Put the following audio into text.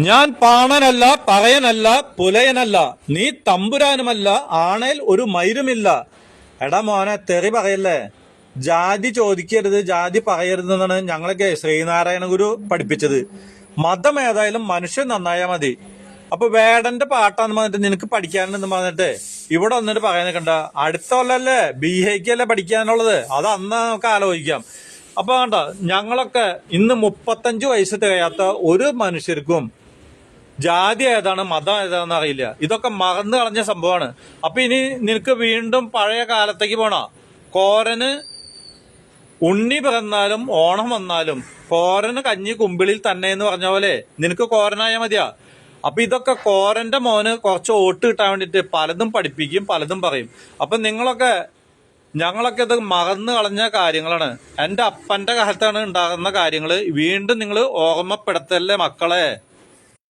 ഞാൻ പാണനല്ല, പറയനല്ല, പുലയനല്ല, നീ തമ്പുരാനുമല്ല, ആണേൽ ഒരു മയിരുമില്ല. എടാ മോനെ, തെറി പറയല്ലേ. ജാതി ചോദിക്കരുത്, ജാതി പറയരുതെന്നാണ് ഞങ്ങളൊക്കെ ശ്രീനാരായണ ഗുരു പഠിപ്പിച്ചത്. മതം ഏതായാലും മനുഷ്യൻ നന്നായാ മതി. അപ്പൊ വേടന്റെ പാട്ടാന്ന് പറഞ്ഞിട്ട് നിനക്ക് പഠിക്കാനെന്ന് പറഞ്ഞിട്ട് ഇവിടെ വന്നിട്ട് പറയാൻ നിൽക്കണ്ട. അടുത്ത കൊല്ലല്ലേ BA-ക്കല്ലേ പഠിക്കാനുള്ളത്, അത് അന്ന് നമുക്ക് ആലോചിക്കാം. അപ്പൊ വേണ്ട, ഞങ്ങളൊക്കെ ഇന്ന് 35 വയസ്സ് തികയാത്ത ഒരു മനുഷ്യർക്കും ജാതി ഏതാണ് മതം ഏതാണെന്ന് അറിയില്ല. ഇതൊക്കെ മറന്നു കളഞ്ഞ സംഭവമാണ്. അപ്പൊ ഇനി നിനക്ക് വീണ്ടും പഴയ കാലത്തേക്ക് പോണ. കോരന് ഉണ്ണി പിറന്നാലും ഓണം വന്നാലും കോരന് കഞ്ഞി കുമ്പിളിൽ തന്നെ എന്ന് പറഞ്ഞ പോലെ നിനക്ക് കോരനായ മതിയാ. അപ്പൊ ഇതൊക്കെ കോരന്റെ മോന് കുറച്ച് വോട്ട് കിട്ടാൻ വേണ്ടിട്ട് പലതും പഠിപ്പിക്കും, പലതും പറയും. അപ്പൊ ഞങ്ങളൊക്കെ ഇത് മറന്നു കളഞ്ഞ കാര്യങ്ങളാണ്. എന്റെ അപ്പന്റെ കാലത്താണ് ഉണ്ടാകുന്ന കാര്യങ്ങള് വീണ്ടും നിങ്ങൾ ഓർമ്മപ്പെടുത്തല്ലേ മക്കളെ.